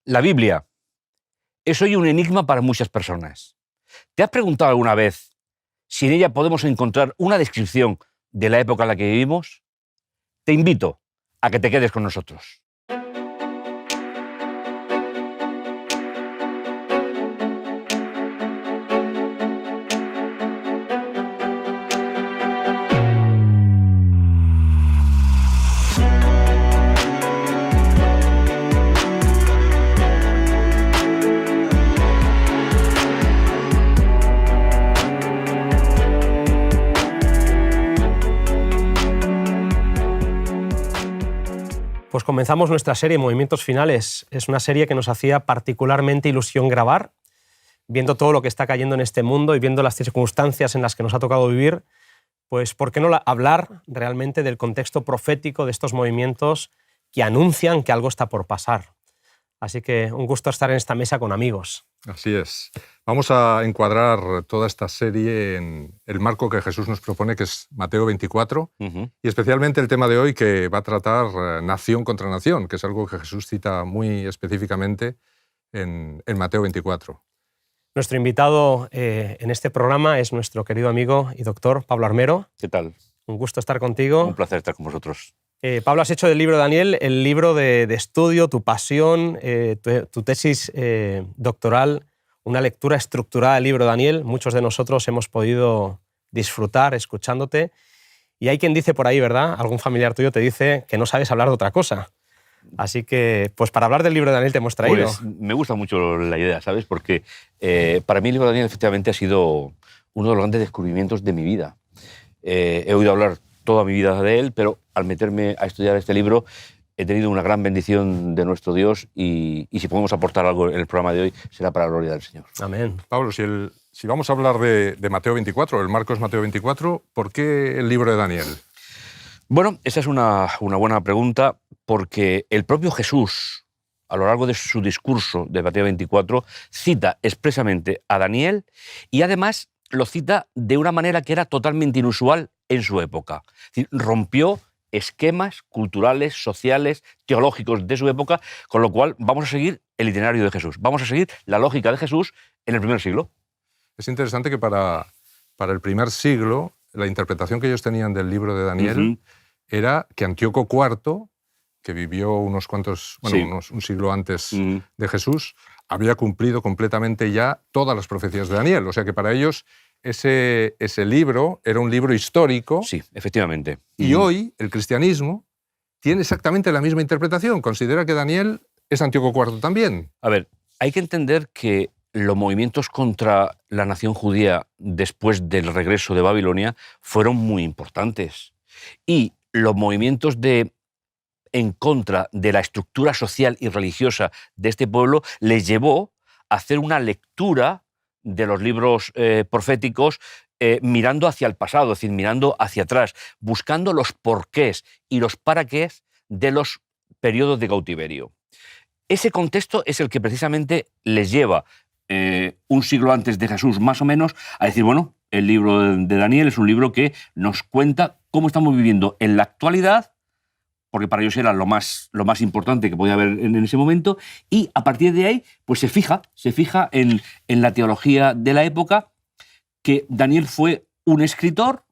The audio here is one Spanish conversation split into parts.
La Biblia es hoy un enigma para muchas personas. ¿Te has preguntado alguna vez si en ella podemos encontrar una descripción de la época en la que vivimos? Te invito a que te quedes con nosotros. Pues comenzamos nuestra serie Movimientos Finales. Es una serie que nos hacía particularmente ilusión grabar, viendo todo lo que está cayendo en este mundo y viendo las circunstancias en las que nos ha tocado vivir, pues ¿por qué no hablar realmente del contexto profético de estos movimientos que anuncian que algo está por pasar? Así que un gusto estar en esta mesa con amigos. Así es. Vamos a encuadrar toda esta serie en el marco que Jesús nos propone, que es Mateo 24, y especialmente el tema de hoy, que va a tratar nación contra nación, que es algo que Jesús cita muy específicamente en Mateo 24. Nuestro invitado en este programa es nuestro querido amigo y doctor Pablo Armero. ¿Qué tal? Un gusto estar contigo. Un placer estar con vosotros. Pablo, has hecho del libro de Daniel el libro de estudio, tu pasión, tu tesis doctoral, una lectura estructurada del libro de Daniel. Muchos de nosotros hemos podido disfrutar escuchándote. Y hay quien dice por ahí, ¿verdad? Algún familiar tuyo te dice que no sabes hablar de otra cosa. Así que, pues para hablar del libro de Daniel te hemos traído. Pues me gusta mucho la idea, ¿sabes? Porque para mí el libro de Daniel efectivamente ha sido uno de los grandes descubrimientos de mi vida. He oído hablar toda mi vida de él, pero al meterme a estudiar este libro he tenido una gran bendición de nuestro Dios y si podemos aportar algo en el programa de hoy será para la gloria del Señor. Amén. Pablo, si vamos a hablar de Mateo 24, el marco es Mateo 24, ¿por qué el libro de Daniel? Bueno, esa es una buena pregunta, porque el propio Jesús, a lo largo de su discurso de Mateo 24, cita expresamente a Daniel y además lo cita de una manera que era totalmente inusual en su época. Es decir, rompió esquemas culturales, sociales, teológicos de su época, con lo cual vamos a seguir el itinerario de Jesús, vamos a seguir la lógica de Jesús en el primer siglo. Es interesante que para el primer siglo la interpretación que ellos tenían del libro de Daniel era que Antíoco IV, que vivió un siglo antes de Jesús, había cumplido completamente ya todas las profecías de Daniel. O sea que para ellos ese libro era un libro histórico. Sí, efectivamente. Y hoy el cristianismo tiene exactamente la misma interpretación. Considera que Daniel es Antíoco IV también. A ver, hay que entender que los movimientos contra la nación judía después del regreso de Babilonia fueron muy importantes. Y los movimientos en contra de la estructura social y religiosa de este pueblo les llevó a hacer una lectura de los libros proféticos mirando hacia el pasado, es decir, mirando hacia atrás, buscando los porqués y los paraqués de los periodos de cautiverio. Ese contexto es el que precisamente les lleva un siglo antes de Jesús, más o menos, a decir, bueno, el libro de Daniel es un libro que nos cuenta cómo estamos viviendo en la actualidad, porque para ellos era lo más importante que podía haber en ese momento, y a partir de ahí pues se fija en la teología de la época, que Daniel fue un escritor,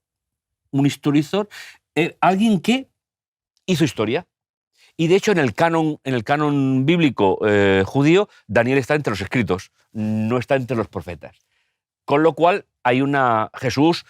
un historiador, alguien que hizo historia. Y de hecho en el canon bíblico judío, Daniel está entre los escritos, no está entre los profetas. Con lo cual Jesús,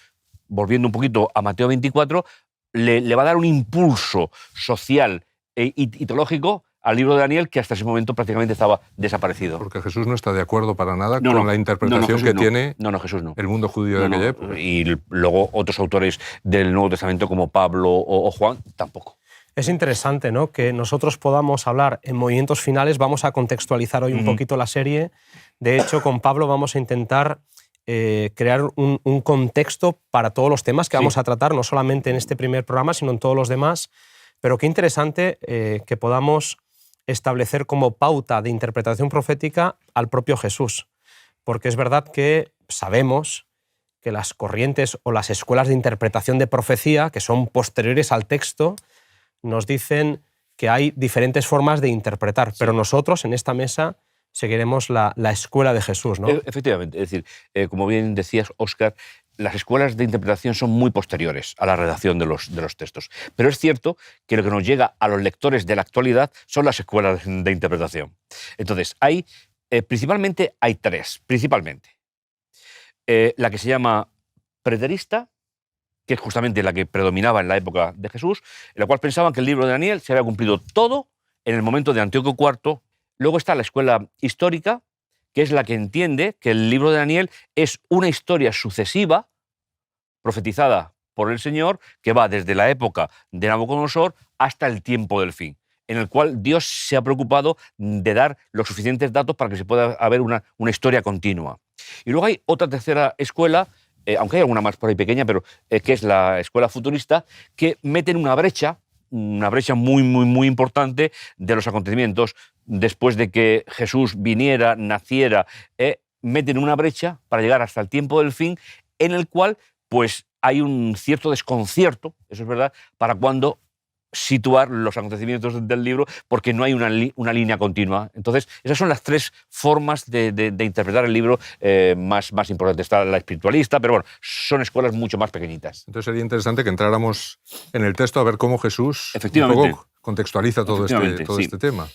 volviendo un poquito a Mateo 24, le va a dar un impulso social y teológico al libro de Daniel, que hasta ese momento prácticamente estaba desaparecido. Porque Jesús no está de acuerdo para nada con la interpretación que tiene el mundo judío de aquella época. Y luego otros autores del Nuevo Testamento como Pablo o Juan tampoco. Es interesante, ¿no?, que nosotros podamos hablar en movimientos finales. Vamos a contextualizar hoy un poquito la serie. De hecho, con Pablo vamos a intentar crear un contexto para todos los temas que vamos a tratar, no solamente en este primer programa, sino en todos los demás. Pero qué interesante que podamos establecer como pauta de interpretación profética al propio Jesús. Porque es verdad que sabemos que las corrientes o las escuelas de interpretación de profecía, que son posteriores al texto, nos dicen que hay diferentes formas de interpretar, pero nosotros en esta mesa seguiremos la escuela de Jesús, ¿no? Efectivamente, es decir, como bien decías, Óscar, las escuelas de interpretación son muy posteriores a la redacción de los textos. Pero es cierto que lo que nos llega a los lectores de la actualidad son las escuelas de interpretación. Entonces, principalmente hay tres, principalmente. La que se llama preterista, que es justamente la que predominaba en la época de Jesús, en la cual pensaban que el libro de Daniel se había cumplido todo en el momento de Antíoco IV. Luego está la escuela histórica, que es la que entiende que el libro de Daniel es una historia sucesiva, profetizada por el Señor, que va desde la época de Nabucodonosor hasta el tiempo del fin, en el cual Dios se ha preocupado de dar los suficientes datos para que se pueda haber una historia continua. Y luego hay otra tercera escuela, aunque hay alguna más por ahí pequeña, pero que es la escuela futurista, que meten una brecha muy, muy, muy importante de los acontecimientos después de que Jesús viniera, naciera, meten una brecha para llegar hasta el tiempo del fin, en el cual pues hay un cierto desconcierto, eso es verdad, para cuando situar los acontecimientos del libro, porque no hay una línea continua. Entonces, esas son las tres formas de interpretar el libro más importantes. Está la espiritualista, pero bueno, son escuelas mucho más pequeñitas. Entonces sería interesante que entráramos en el texto a ver cómo Jesús un poco contextualiza todo este tema.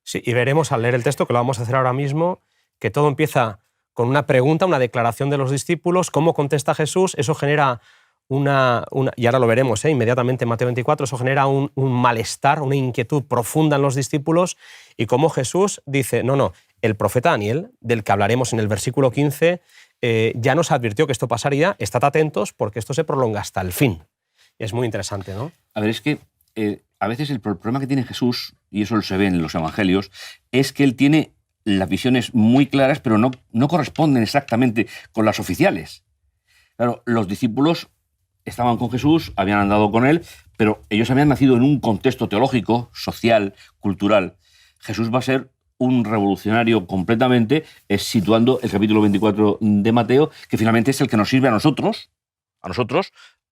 Sí, y veremos al leer el texto, que lo vamos a hacer ahora mismo, que todo empieza con una pregunta, una declaración de los discípulos, cómo contesta Jesús, eso genera y ahora lo veremos inmediatamente en Mateo 24, eso genera un malestar, una inquietud profunda en los discípulos, y cómo Jesús dice, no, el profeta Daniel, del que hablaremos en el versículo 15, ya nos advirtió que esto pasaría, estad atentos porque esto se prolonga hasta el fin. Es muy interesante, ¿no? A ver, es que a veces el problema que tiene Jesús, y eso se ve en los evangelios, es que él tiene las visiones muy claras, pero no corresponden exactamente con las oficiales. Claro, los discípulos estaban con Jesús, habían andado con él, pero ellos habían nacido en un contexto teológico, social, cultural. Jesús va a ser un revolucionario completamente, situando el capítulo 24 de Mateo, que finalmente es el que nos sirve a nosotros,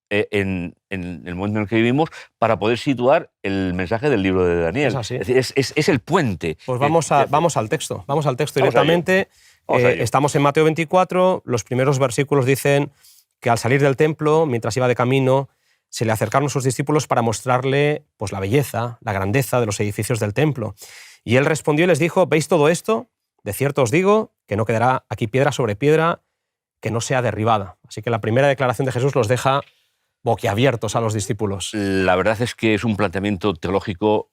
en el momento en el que vivimos, para poder situar el mensaje del libro de Daniel. Es así. Es el puente. Pues vamos al texto directamente. Estamos en Mateo 24, los primeros versículos dicen que al salir del templo, mientras iba de camino, se le acercaron sus discípulos para mostrarle pues, la belleza, la grandeza de los edificios del templo. Y él respondió y les dijo, ¿veis todo esto? De cierto os digo que no quedará aquí piedra sobre piedra que no sea derribada. Así que la primera declaración de Jesús los deja boquiabiertos a los discípulos. La verdad es que es un planteamiento teológico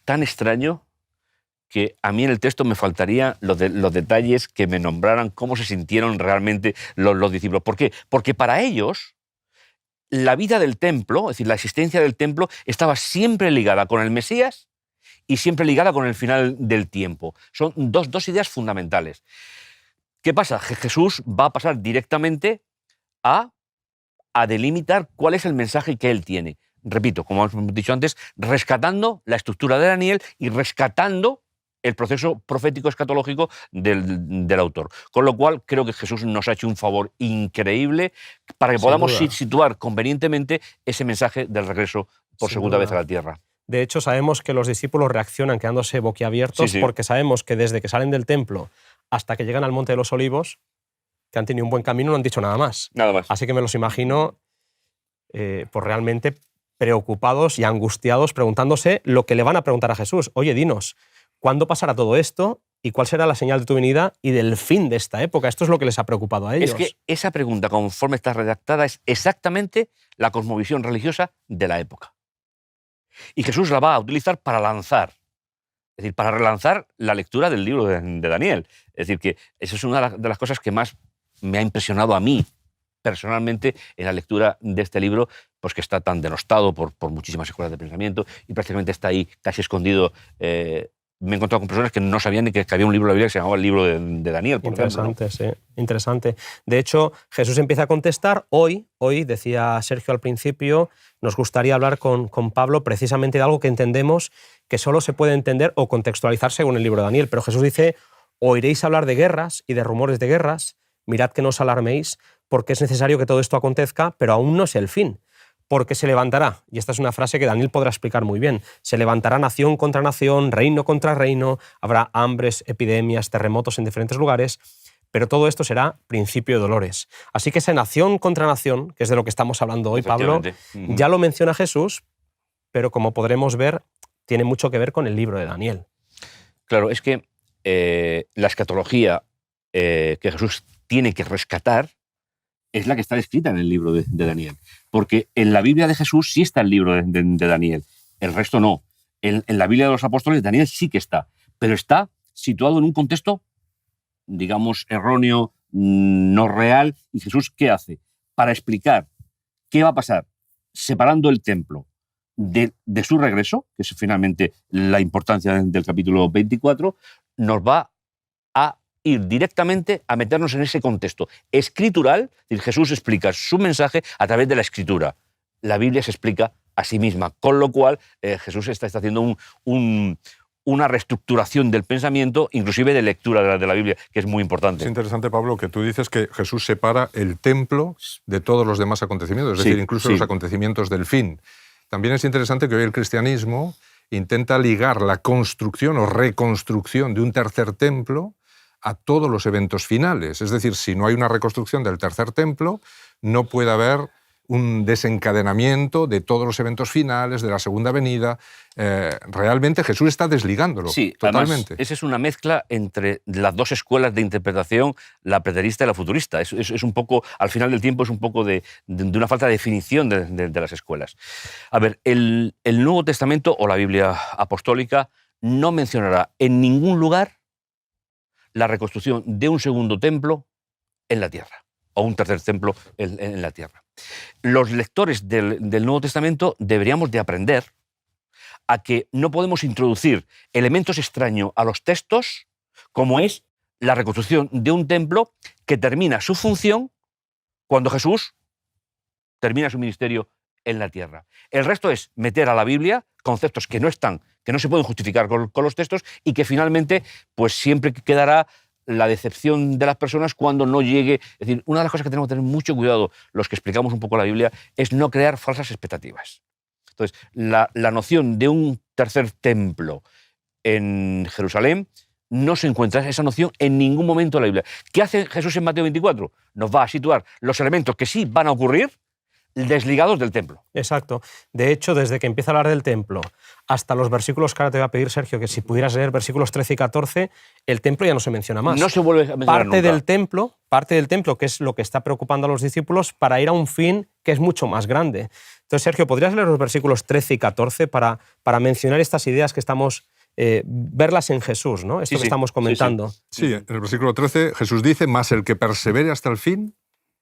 tan extraño que a mí en el texto me faltarían los detalles que me nombraran cómo se sintieron realmente los discípulos. ¿Por qué? Porque para ellos la vida del templo, es decir, la existencia del templo, estaba siempre ligada con el Mesías y siempre ligada con el final del tiempo. Son dos ideas fundamentales. ¿Qué pasa? Jesús va a pasar directamente a delimitar cuál es el mensaje que él tiene. Repito, como hemos dicho antes, rescatando la estructura de Daniel y rescatando el proceso profético escatológico del autor. Con lo cual, creo que Jesús nos ha hecho un favor increíble para que podamos situar convenientemente ese mensaje del regreso por segunda vez a la tierra. De hecho, sabemos que los discípulos reaccionan quedándose boquiabiertos porque sabemos que desde que salen del templo hasta que llegan al Monte de los Olivos, que han tenido un buen camino, no han dicho nada más. Nada más. Así que me los imagino pues realmente preocupados y angustiados preguntándose lo que le van a preguntar a Jesús. Oye, dinos, ¿cuándo pasará todo esto? ¿Y cuál será la señal de tu venida y del fin de esta época? Esto es lo que les ha preocupado a ellos. Es que esa pregunta, conforme está redactada, es exactamente la cosmovisión religiosa de la época. Y Jesús la va a utilizar para lanzar, es decir, para relanzar la lectura del libro de Daniel. Es decir, que eso es una de las cosas que más me ha impresionado a mí, personalmente, en la lectura de este libro, pues que está tan denostado por muchísimas escuelas de pensamiento y prácticamente está ahí casi escondido. Me he encontrado con personas que no sabían ni que había un libro de la Biblia que se llamaba el libro de Daniel. Interesante, sí. Interesante. De hecho, Jesús empieza a contestar. Hoy, decía Sergio al principio, nos gustaría hablar con Pablo precisamente de algo que entendemos que solo se puede entender o contextualizar según el libro de Daniel. Pero Jesús dice, oiréis hablar de guerras y de rumores de guerras, mirad que no os alarméis, porque es necesario que todo esto acontezca, pero aún no es el fin. porque se levantará, y esta es una frase que Daniel podrá explicar muy bien, se levantará nación contra nación, reino contra reino, habrá hambres, epidemias, terremotos en diferentes lugares, pero todo esto será principio de dolores. Así que esa nación contra nación, que es de lo que estamos hablando hoy, Pablo, ya lo menciona Jesús, pero como podremos ver, tiene mucho que ver con el libro de Daniel. Claro, es que la escatología que Jesús tiene que rescatar es la que está descrita en el libro de Daniel. Porque en la Biblia de Jesús sí está el libro de Daniel, el resto no. En la Biblia de los apóstoles Daniel sí que está, pero está situado en un contexto, digamos, erróneo, no real. ¿Y Jesús qué hace? Para explicar qué va a pasar separando el templo de su regreso, que es finalmente la importancia del capítulo 24, nos va a ir directamente a meternos en ese contexto escritural. Jesús explica su mensaje a través de la escritura. La Biblia se explica a sí misma, con lo cual Jesús está haciendo una reestructuración del pensamiento, inclusive de lectura de la Biblia, que es muy importante. Es interesante, Pablo, que tú dices que Jesús separa el templo de todos los demás acontecimientos, es decir, incluso los acontecimientos del fin. También es interesante que hoy el cristianismo intenta ligar la construcción o reconstrucción de un tercer templo a todos los eventos finales. Es decir, si no hay una reconstrucción del tercer templo, no puede haber un desencadenamiento de todos los eventos finales, de la segunda venida. Realmente Jesús está desligándolo totalmente. Además, esa es una mezcla entre las dos escuelas de interpretación, la preterista y la futurista. Es un poco, al final del tiempo, es un poco de una falta de definición de las escuelas. A ver, el Nuevo Testamento o la Biblia apostólica no mencionará en ningún lugar la reconstrucción de un segundo templo en la tierra, o un tercer templo en la tierra. Los lectores del Nuevo Testamento deberíamos de aprender a que no podemos introducir elementos extraños a los textos, como es la reconstrucción de un templo que termina su función cuando Jesús termina su ministerio en la tierra. El resto es meter a la Biblia conceptos que no están, que no se pueden justificar con los textos y que finalmente pues siempre quedará la decepción de las personas cuando no llegue. Es decir, una de las cosas que tenemos que tener mucho cuidado los que explicamos un poco la Biblia es no crear falsas expectativas. Entonces, la noción de un tercer templo en Jerusalén no se encuentra esa noción en ningún momento de la Biblia. ¿Qué hace Jesús en Mateo 24? Nos va a situar los elementos que sí van a ocurrir desligados del templo. Exacto. De hecho, desde que empieza a hablar del templo hasta los versículos que ahora te voy a pedir, Sergio, que si pudieras leer versículos 13 y 14, el templo ya no se menciona más. No se vuelve a mencionar parte del templo, que es lo que está preocupando a los discípulos, para ir a un fin que es mucho más grande. Entonces, Sergio, ¿podrías leer los versículos 13 y 14 para mencionar estas ideas que estamos, verlas en Jesús, ¿no? Esto que estamos comentando. Sí, en el versículo 13 Jesús dice, mas el que persevere hasta el fin,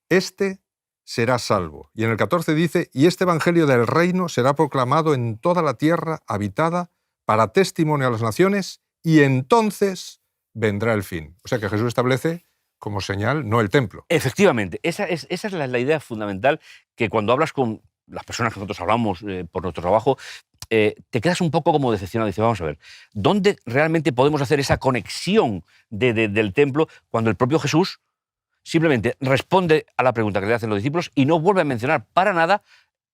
este será salvo. Y en el 14 dice, y este evangelio del reino será proclamado en toda la tierra habitada para testimonio a las naciones, y entonces vendrá el fin. O sea que Jesús establece como señal no el templo. Efectivamente, esa es la idea fundamental, que cuando hablas con las personas que nosotros hablamos por nuestro trabajo, te quedas un poco como decepcionado. Dices, vamos a ver, ¿dónde realmente podemos hacer esa conexión del templo cuando el propio Jesús simplemente responde a la pregunta que le hacen los discípulos y no vuelve a mencionar para nada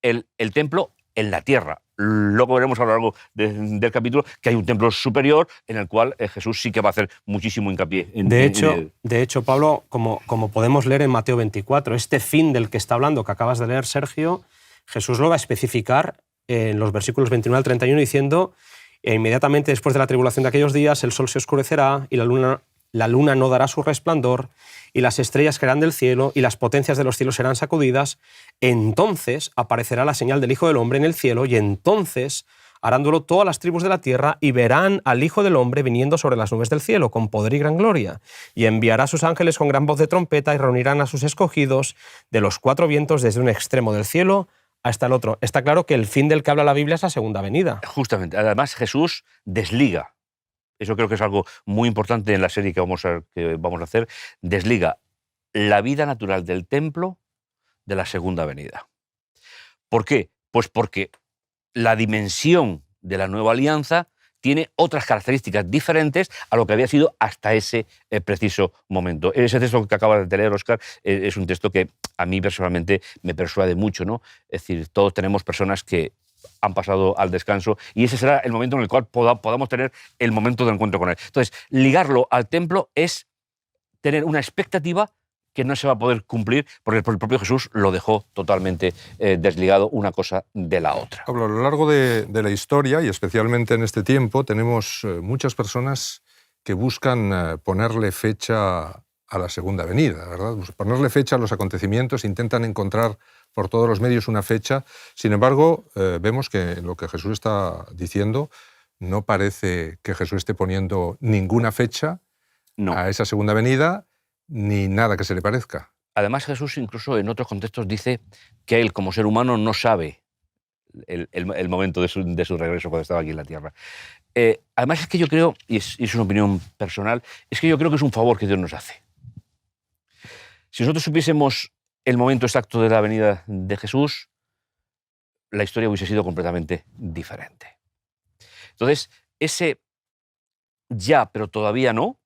el templo en la tierra? Luego veremos a lo largo del capítulo que hay un templo superior en el cual Jesús sí que va a hacer muchísimo hincapié. De hecho, Pablo, como podemos leer en Mateo 24, este fin del que está hablando, que acabas de leer, Sergio, Jesús lo va a especificar en los versículos 29 al 31 diciendo, e inmediatamente después de la tribulación de aquellos días el sol se oscurecerá y la luna no dará su resplandor, y las estrellas caerán del cielo, y las potencias de los cielos serán sacudidas. Entonces aparecerá la señal del Hijo del Hombre en el cielo, y entonces harán duelo todas las tribus de la tierra, y verán al Hijo del Hombre viniendo sobre las nubes del cielo, con poder y gran gloria. Y enviará a sus ángeles con gran voz de trompeta, y reunirán a sus escogidos de los cuatro vientos desde un extremo del cielo hasta el otro. Está claro que el fin del que habla la Biblia es la segunda venida. Justamente. Además, Jesús desliga. Eso creo que es algo muy importante en la serie que vamos a hacer. Desliga la vida natural del templo de la segunda venida. ¿Por qué? Pues porque la dimensión de la nueva alianza tiene otras características diferentes a lo que había sido hasta ese preciso momento. Ese texto que acabas de leer, Óscar, es un texto que a mí personalmente me persuade mucho, ¿no? Es decir, todos tenemos personas que han pasado al descanso y ese será el momento en el cual podamos tener el momento de encuentro con él. Entonces, ligarlo al templo es tener una expectativa que no se va a poder cumplir porque el propio Jesús lo dejó totalmente desligado una cosa de la otra. Pablo, a lo largo de la historia, y especialmente en este tiempo, tenemos muchas personas que buscan ponerle fecha a la segunda venida, ¿verdad? Ponerle fecha a los acontecimientos, intentan encontrar por todos los medios una fecha. Sin embargo, vemos que lo que Jesús está diciendo no parece que Jesús esté poniendo ninguna fecha a esa segunda venida, ni nada que se le parezca. Además, Jesús incluso en otros contextos dice que él, como ser humano, no sabe el momento de su regreso cuando estaba aquí en la tierra. Además, es que yo creo, y es una opinión personal, es que yo creo que es un favor que Dios nos hace. Si nosotros supiésemos el momento exacto de la venida de Jesús, la historia hubiese sido completamente diferente. Entonces, ese ya, pero todavía no,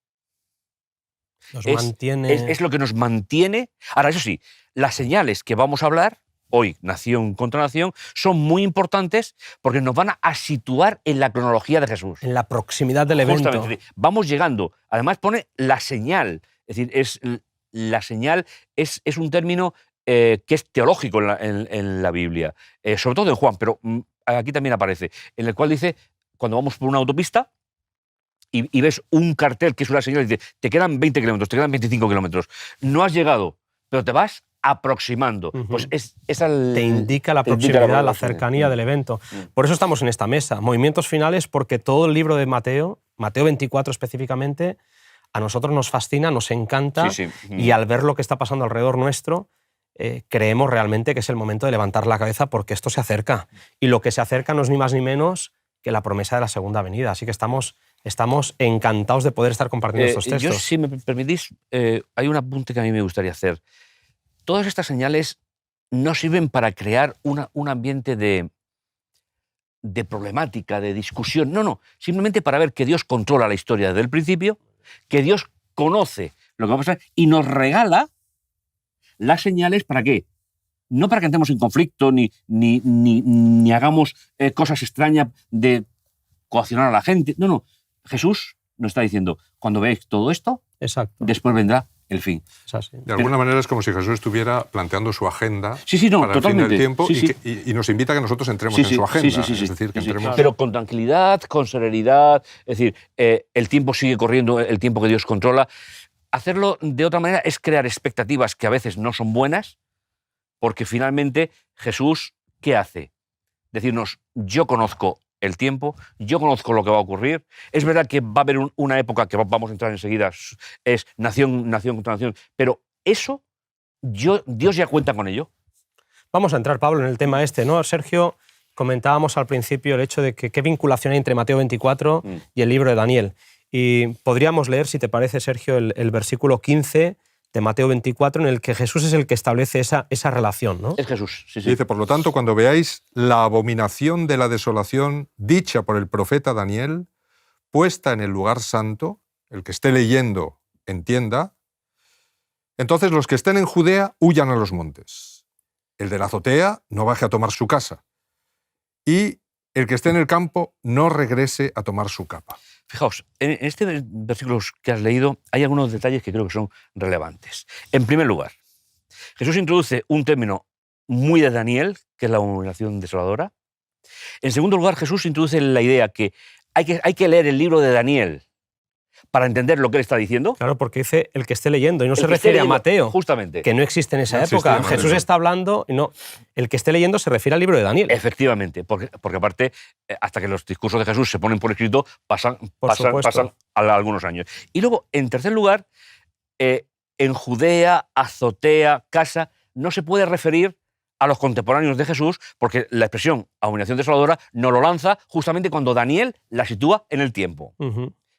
es lo que nos mantiene. Ahora, eso sí, las señales que vamos a hablar hoy, nación contra nación, son muy importantes porque nos van a situar en la cronología de Jesús. En la proximidad del evento. Justamente, vamos llegando. Además pone la señal. Es decir, la señal es un término que es teológico en la Biblia, sobre todo en Juan, pero aquí también aparece, en el cual dice, cuando vamos por una autopista, y ves un cartel que es una señal y dice, te quedan 20 kilómetros, te quedan 25 kilómetros. No has llegado, pero te vas aproximando. Pues te indica la proximidad, la cercanía del evento. Por eso estamos en esta mesa. Movimientos finales, porque todo el libro de Mateo, Mateo 24 específicamente, a nosotros nos fascina, nos encanta, y al ver lo que está pasando alrededor nuestro, creemos realmente que es el momento de levantar la cabeza porque esto se acerca. Y lo que se acerca no es ni más ni menos que la promesa de la segunda venida. Así que estamos encantados de poder estar compartiendo estos textos. Yo, si me permitís, hay un apunte que a mí me gustaría hacer. Todas estas señales no sirven para crear un ambiente de problemática, de discusión. No, simplemente para ver que Dios controla la historia desde el principio, que Dios conoce lo que va a pasar y nos regala las señales. ¿Para qué? No para que entremos en conflicto ni hagamos cosas extrañas de coaccionar a la gente. No. Jesús nos está diciendo, cuando veáis todo esto, después vendrá el fin. De alguna manera es como si Jesús estuviera planteando su agenda para totalmente. el fin del tiempo y nos invita a que nosotros entremos en su agenda. Es decir, que entremos... Pero con tranquilidad, con serenidad. Es decir, el tiempo sigue corriendo, el tiempo que Dios controla. Hacerlo de otra manera es crear expectativas que a veces no son buenas, porque finalmente Jesús, ¿qué hace? Decirnos, yo conozco el tiempo, yo conozco lo que va a ocurrir. Es verdad que va a haber una época que vamos a entrar enseguida, es nación contra nación, pero eso, Dios ya cuenta con ello. Vamos a entrar, Pablo, en el tema este, ¿no? Sergio, comentábamos al principio el hecho de que qué vinculación hay entre Mateo 24 y el libro de Daniel. Y podríamos leer, si te parece, Sergio, el versículo 15 de Mateo 24, en el que Jesús es el que establece esa relación, ¿no? Es Jesús, sí. Dice, por lo tanto, cuando veáis la abominación de la desolación dicha por el profeta Daniel, puesta en el lugar santo, el que esté leyendo entienda, entonces los que estén en Judea huyan a los montes. El de la azotea no baje a tomar su casa. Y el que esté en el campo no regrese a tomar su capa. Fijaos, en este versículo que has leído hay algunos detalles que creo que son relevantes. En primer lugar, Jesús introduce un término muy de Daniel, que es la abominación desoladora. En segundo lugar, Jesús introduce la idea que hay que leer el libro de Daniel para entender lo que él está diciendo. Claro, porque dice el que esté leyendo, y no se refiere a Mateo, justamente, que no existe en esa época. Jesús está hablando, y no, el que esté leyendo se refiere al libro de Daniel. Efectivamente, porque aparte, hasta que los discursos de Jesús se ponen por escrito, pasan algunos años. Y luego, en tercer lugar, en Judea, azotea, casa, no se puede referir a los contemporáneos de Jesús, porque la expresión abominación desoladora no lo lanza justamente cuando Daniel la sitúa en el tiempo.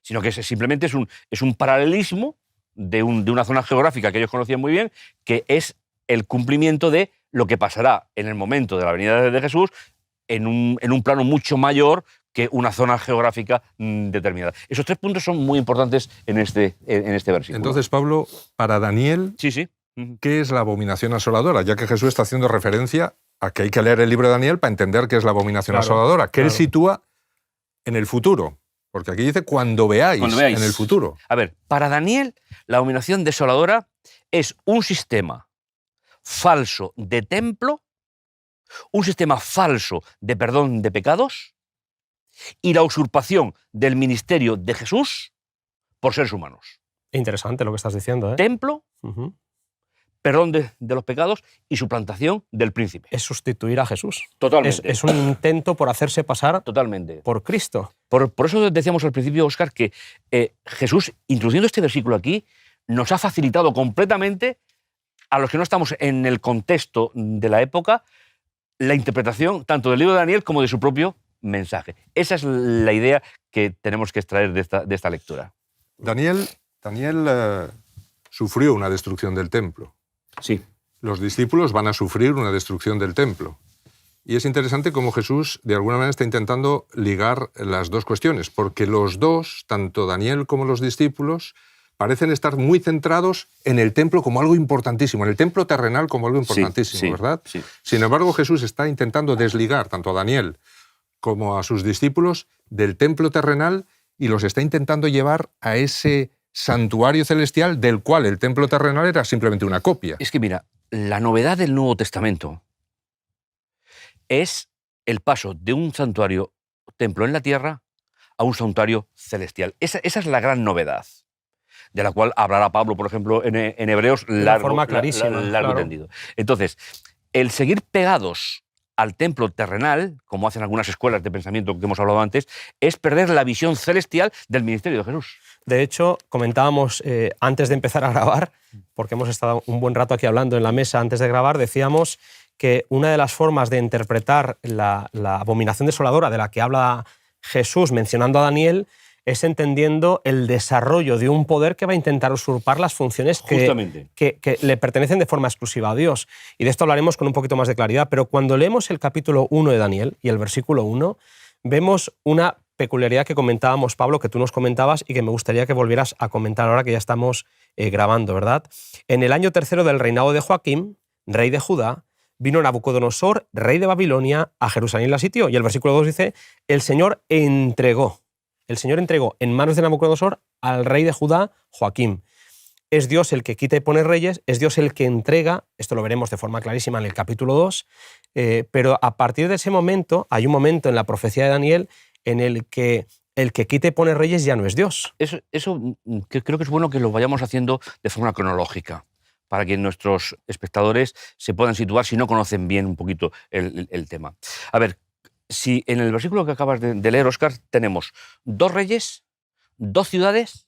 Sino que simplemente es un paralelismo de una zona geográfica que ellos conocían muy bien, que es el cumplimiento de lo que pasará en el momento de la venida de Jesús en un plano mucho mayor que una zona geográfica determinada. Esos 3 puntos son muy importantes en este versículo. Entonces, Pablo, para Daniel, sí. ¿Qué es la abominación asoladora? Ya que Jesús está haciendo referencia a que hay que leer el libro de Daniel para entender qué es la abominación asoladora, que él sitúa en el futuro. Porque aquí dice cuando veáis en el futuro. A ver, para Daniel, la abominación desoladora es un sistema falso de templo, un sistema falso de perdón de pecados y la usurpación del ministerio de Jesús por seres humanos. Interesante lo que estás diciendo, ¿eh? Templo, perdón de los pecados y suplantación del príncipe. Es sustituir a Jesús. Totalmente. Es un intento por hacerse pasar totalmente por Cristo. Por eso decíamos al principio, Óscar, que Jesús, introduciendo este versículo aquí, nos ha facilitado completamente, a los que no estamos en el contexto de la época, la interpretación tanto del libro de Daniel como de su propio mensaje. Esa es la idea que tenemos que extraer de esta lectura. Daniel sufrió una destrucción del templo. Sí. Los discípulos van a sufrir una destrucción del templo. Y es interesante cómo Jesús, de alguna manera, está intentando ligar las dos cuestiones, porque los dos, tanto Daniel como los discípulos, parecen estar muy centrados en el templo como algo importantísimo, en el templo terrenal como algo importantísimo, ¿verdad? Sí. Sin embargo, Jesús está intentando desligar tanto a Daniel como a sus discípulos del templo terrenal y los está intentando llevar a ese santuario celestial del cual el templo terrenal era simplemente una copia. Es que mira, la novedad del Nuevo Testamento es el paso de un santuario templo en la tierra a un santuario celestial. Esa es la gran novedad, de la cual hablará Pablo, por ejemplo, en Hebreos, de forma clarísima, largo claro. tendido. Entonces, el seguir pegados al templo terrenal, como hacen algunas escuelas de pensamiento que hemos hablado antes, es perder la visión celestial del ministerio de Jesús. De hecho, comentábamos antes de empezar a grabar, porque hemos estado un buen rato aquí hablando en la mesa antes de grabar, decíamos que una de las formas de interpretar la abominación desoladora de la que habla Jesús mencionando a Daniel es entendiendo el desarrollo de un poder que va a intentar usurpar las funciones que le pertenecen de forma exclusiva a Dios. Y de esto hablaremos con un poquito más de claridad, pero cuando leemos el capítulo 1 de Daniel y el versículo 1, vemos una peculiaridad que comentábamos, Pablo, que tú nos comentabas y que me gustaría que volvieras a comentar ahora que ya estamos grabando, ¿verdad? En el año 3 del reinado de Joaquim, rey de Judá, vino Nabucodonosor, rey de Babilonia, a Jerusalén y la sitió. Y el versículo 2 dice, el Señor entregó en manos de Nabucodonosor al rey de Judá, Joaquim. Es Dios el que quita y pone reyes, es Dios el que entrega, esto lo veremos de forma clarísima en el capítulo 2, pero a partir de ese momento, hay un momento en la profecía de Daniel en el que quita y pone reyes ya no es Dios. Eso creo que es bueno que lo vayamos haciendo de forma cronológica, para que nuestros espectadores se puedan situar si no conocen bien un poquito el tema. A ver, si en el versículo que acabas de leer, Óscar, tenemos 2 reyes, 2 ciudades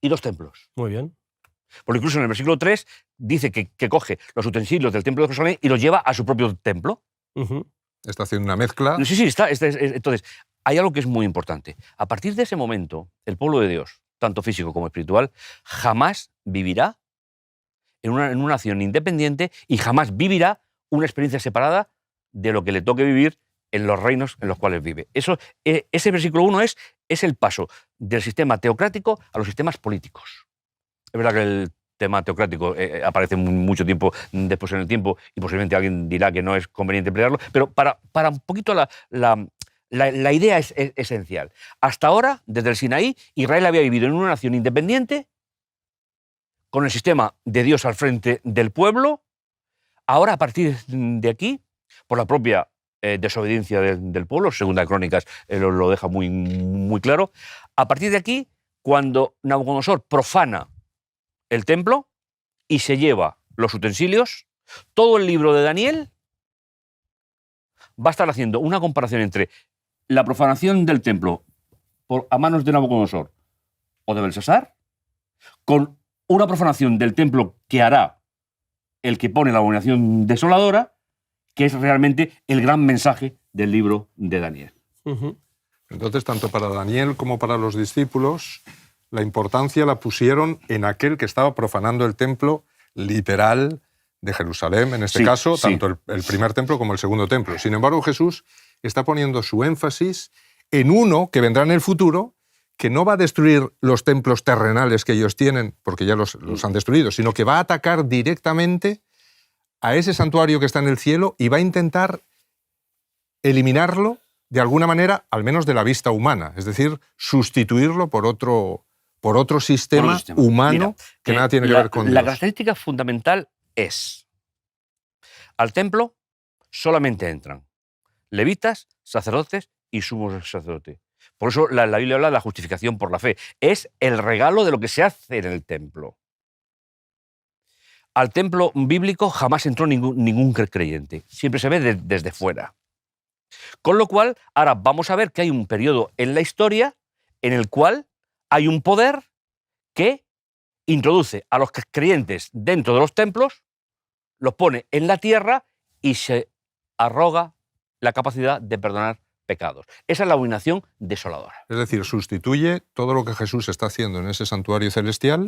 y 2 templos. Muy bien. Porque incluso en el versículo 3 dice que coge los utensilios del templo de Jerusalén y los lleva a su propio templo. Está haciendo una mezcla. Sí, está. Entonces, hay algo que es muy importante. A partir de ese momento, el pueblo de Dios, tanto físico como espiritual, jamás vivirá en una nación independiente y jamás vivirá una experiencia separada de lo que le toque vivir en los reinos en los cuales vive. Ese versículo 1 es el paso del sistema teocrático a los sistemas políticos. Es verdad que el tema teocrático aparece mucho tiempo después en el tiempo y posiblemente alguien dirá que no es conveniente emplearlo, pero para un poquito la idea es esencial. Hasta ahora, desde el Sinaí, Israel había vivido en una nación independiente con el sistema de Dios al frente del pueblo. Ahora, a partir de aquí, por la propia desobediencia del pueblo, Segunda de Crónicas lo deja muy, muy claro, a partir de aquí, cuando Nabucodonosor profana el templo y se lleva los utensilios, todo el libro de Daniel va a estar haciendo una comparación entre la profanación del templo a manos de Nabucodonosor o de Belsasar con una profanación del templo que hará el que pone la abominación desoladora, que es realmente el gran mensaje del libro de Daniel. Entonces, tanto para Daniel como para los discípulos, la importancia la pusieron en aquel que estaba profanando el templo literal de Jerusalén, en este caso, tanto el primer templo como el segundo templo. Sin embargo, Jesús está poniendo su énfasis en uno que vendrá en el futuro, que no va a destruir los templos terrenales que ellos tienen, porque ya los han destruido, sino que va a atacar directamente a ese santuario que está en el cielo y va a intentar eliminarlo de alguna manera, al menos de la vista humana, es decir, sustituirlo por otro sistema humano. Mira, que nada tiene que ver con Dios. La característica fundamental es: al templo solamente entran levitas, sacerdotes y sumos sacerdotes. Por eso la Biblia habla de la justificación por la fe. Es el regalo de lo que se hace en el templo. Al templo bíblico jamás entró ningún creyente. Siempre se ve desde fuera. Con lo cual, ahora vamos a ver que hay un periodo en la historia en el cual hay un poder que introduce a los creyentes dentro de los templos, los pone en la tierra y se arroga la capacidad de perdonar pecados. Esa es la abominación desoladora. Es decir, sustituye todo lo que Jesús está haciendo en ese santuario celestial,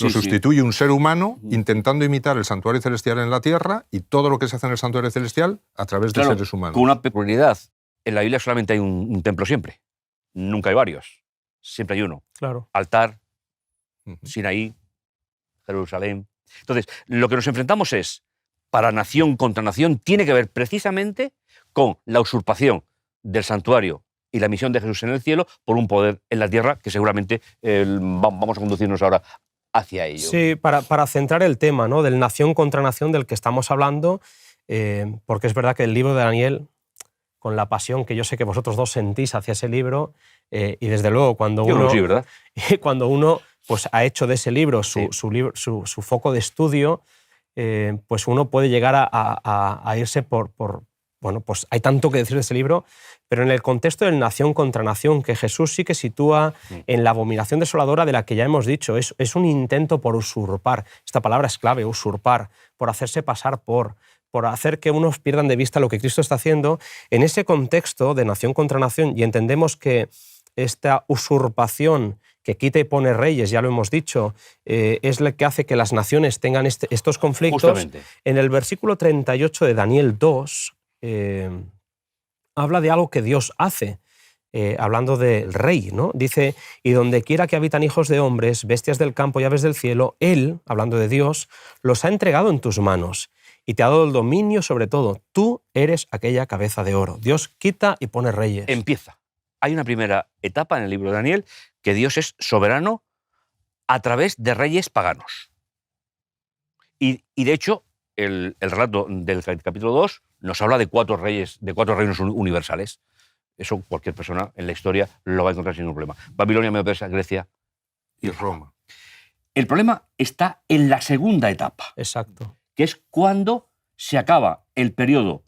lo sustituye un ser humano intentando imitar el santuario celestial en la tierra y todo lo que se hace en el santuario celestial a través de seres humanos. Con una peculiaridad. En la Biblia solamente hay un templo siempre. Nunca hay varios. Siempre hay uno. Claro. Altar, Sinaí, Jerusalén. Entonces, lo que nos enfrentamos es, para nación contra nación, tiene que ver precisamente con la usurpación del santuario y la misión de Jesús en el cielo por un poder en la tierra que seguramente vamos a conducirnos ahora hacia ello. Sí, para centrar el tema, ¿no?, del nación contra nación del que estamos hablando, porque es verdad que el libro de Daniel, con la pasión que yo sé que vosotros dos sentís hacia ese libro, y desde luego cuando uno pues, ha hecho de ese libro su foco de estudio, pues uno puede llegar a irse por... Bueno, pues hay tanto que decir de ese libro, pero en el contexto del nación contra nación, que Jesús sí que sitúa en la abominación desoladora de la que ya hemos dicho, es un intento por usurpar. Esta palabra es clave, usurpar, por hacerse pasar por hacer que unos pierdan de vista lo que Cristo está haciendo. En ese contexto de nación contra nación, y entendemos que esta usurpación que quita y pone reyes, ya lo hemos dicho, es lo que hace que las naciones tengan estos conflictos. Justamente. En el versículo 38 de Daniel 2, habla de algo que Dios hace, hablando del rey, ¿no? Dice, y donde quiera que habitan hijos de hombres, bestias del campo y aves del cielo, Él, hablando de Dios, los ha entregado en tus manos y te ha dado el dominio sobre todo. Tú eres aquella cabeza de oro. Dios quita y pone reyes. Empieza. Hay una primera etapa en el libro de Daniel que Dios es soberano a través de reyes paganos. Y de hecho, el relato del capítulo 2 nos habla de cuatro reinos universales. Eso cualquier persona en la historia lo va a encontrar sin ningún problema. Babilonia, Medo Persia, Grecia y Roma. El problema está en la segunda etapa. Exacto. Que es cuando se acaba el periodo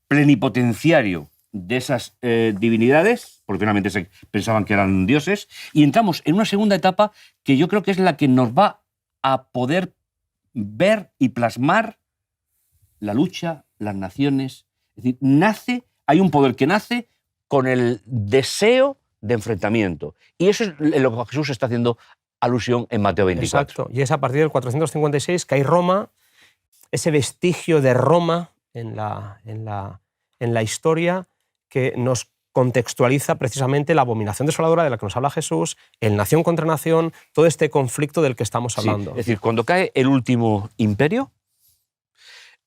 plenipotenciario de esas divinidades, porque finalmente se pensaban que eran dioses, y entramos en una segunda etapa que yo creo que es la que nos va a poder ver y plasmar la lucha, las naciones. Es decir, hay un poder que nace con el deseo de enfrentamiento. Y eso es lo que Jesús está haciendo alusión en Mateo 24. Exacto. Y es a partir del 456 que hay Roma, ese vestigio de Roma en la historia que nos contextualiza precisamente la abominación desoladora de la que nos habla Jesús, el nación contra nación, todo este conflicto del que estamos hablando. Sí, es decir, cuando cae el último imperio,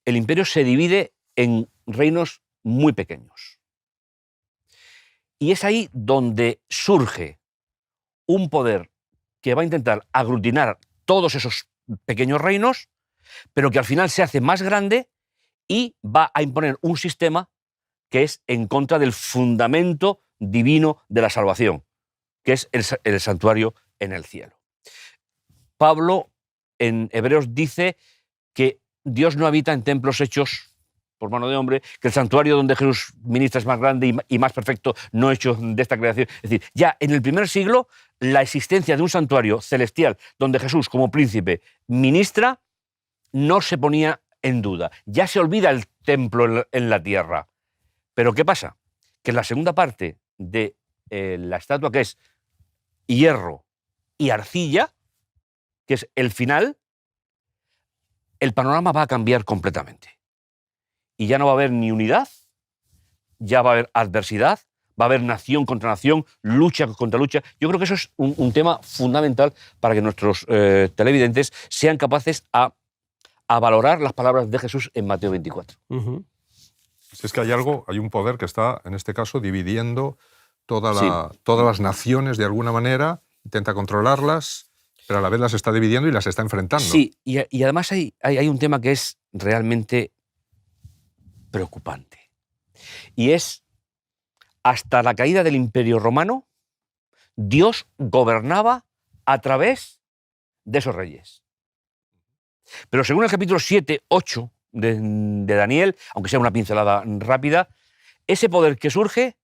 el imperio se divide en reinos muy pequeños. Y es ahí donde surge un poder que va a intentar aglutinar todos esos pequeños reinos, pero que al final se hace más grande y va a imponer un sistema que es en contra del fundamento divino de la salvación, que es el santuario en el cielo. Pablo en Hebreos dice que Dios no habita en templos hechos por mano de hombre, que el santuario donde Jesús ministra es más grande y más perfecto, no hecho de esta creación. Es decir, ya en el primer siglo, la existencia de un santuario celestial donde Jesús, como príncipe, ministra, no se ponía en duda. Ya se olvida el templo en la tierra. Pero ¿qué pasa? Que en la segunda parte de la estatua, que es hierro y arcilla, que es el final, el panorama va a cambiar completamente. Y ya no va a haber ni unidad, ya va a haber adversidad, va a haber nación contra nación, lucha contra lucha. Yo creo que eso es un tema fundamental para que nuestros televidentes sean capaces a valorar las palabras de Jesús en Mateo 24. Uh-huh. Si es que hay un poder que está, en este caso, dividiendo todas las naciones de alguna manera, intenta controlarlas, pero a la vez las está dividiendo y las está enfrentando. Sí, y además hay un tema que es realmente preocupante. Y es, hasta la caída del Imperio Romano, Dios gobernaba a través de esos reyes. Pero según el capítulo 7, 8 de Daniel, aunque sea una pincelada rápida, ese poder que surge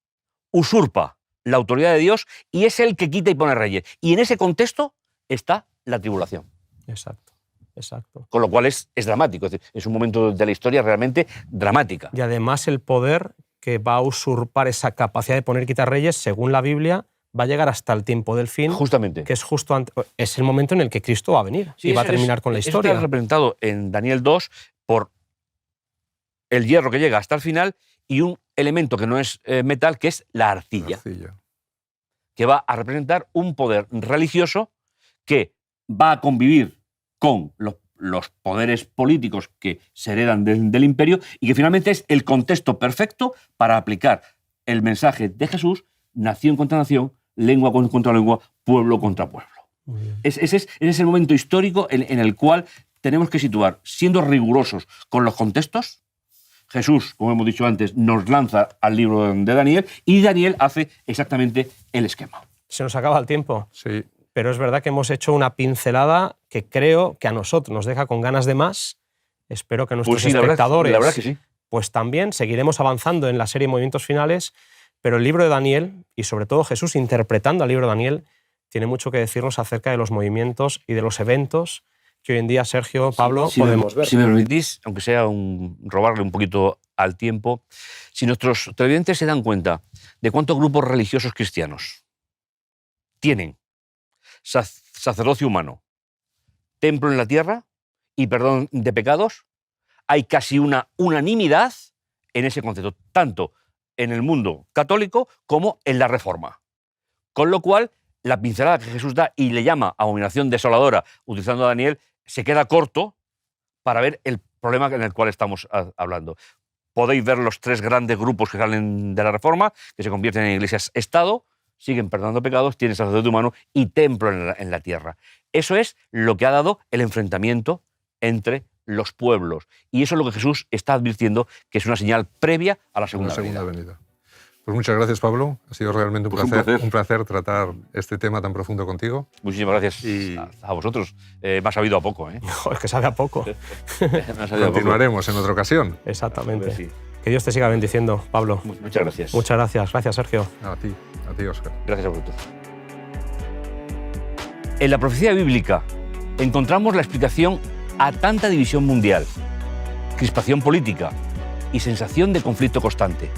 usurpa la autoridad de Dios y es el que quita y pone reyes. Y en ese contexto está la tribulación. Exacto, exacto. Con lo cual es dramático, es un momento de la historia realmente dramática. Y además el poder que va a usurpar esa capacidad de poner y quitar reyes, según la Biblia, va a llegar hasta el tiempo del fin. Justamente. Que es justo es el momento en el que Cristo va a venir y va a terminar con la historia. Está representado en Daniel 2 por el hierro que llega hasta el final y un elemento que no es metal, que es la arcilla. Que va a representar un poder religioso que va a convivir con los poderes políticos que se heredan del imperio y que finalmente es el contexto perfecto para aplicar el mensaje de Jesús, nación contra nación, lengua contra lengua, pueblo contra pueblo. Ese es el momento histórico en el cual tenemos que situar, siendo rigurosos con los contextos. Jesús, como hemos dicho antes, nos lanza al libro de Daniel y Daniel hace exactamente el esquema. Se nos acaba el tiempo. Sí. Pero es verdad que hemos hecho una pincelada que creo que a nosotros nos deja con ganas de más. Espero que nuestros espectadores la verdad que sí. Pues también seguiremos avanzando en la serie Movimientos Finales, pero el libro de Daniel, y sobre todo Jesús interpretando al libro de Daniel, tiene mucho que decirnos acerca de los movimientos y de los eventos que hoy en día, Sergio, Pablo, podemos ver. Si me permitís, aunque sea robarle un poquito al tiempo, si nuestros televidentes se dan cuenta de cuántos grupos religiosos cristianos tienen sacerdocio humano, templo en la tierra y perdón de pecados, hay casi una unanimidad en ese concepto, tanto en el mundo católico como en la Reforma. Con lo cual, la pincelada que Jesús da y le llama abominación desoladora, utilizando a Daniel, se queda corto para ver el problema en el cual estamos hablando. Podéis ver los tres grandes grupos que salen de la Reforma, que se convierten en iglesias-estado, siguen perdonando pecados, tienen sacerdocio humano y templo en la tierra. Eso es lo que ha dado el enfrentamiento entre los pueblos. Y eso es lo que Jesús está advirtiendo, que es una señal previa a la segunda venida. Pues muchas gracias, Pablo. Ha sido realmente un placer tratar este tema tan profundo contigo. Muchísimas gracias a vosotros. Me ha sabido a poco. Es que sabe a poco. Continuaremos en otra ocasión. Exactamente. Sí. Que Dios te siga bendiciendo, Pablo. Muchas gracias. Muchas gracias. Gracias, Sergio. A ti, Óscar. Gracias a vosotros. En la profecía bíblica encontramos la explicación a tanta división mundial, crispación política y sensación de conflicto constante.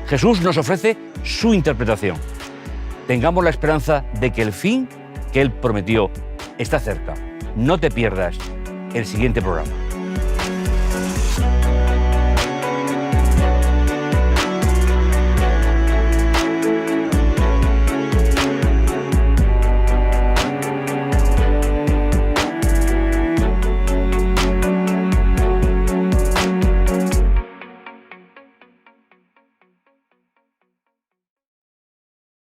Jesús nos ofrece su interpretación. Tengamos la esperanza de que el fin que Él prometió está cerca. No te pierdas el siguiente programa.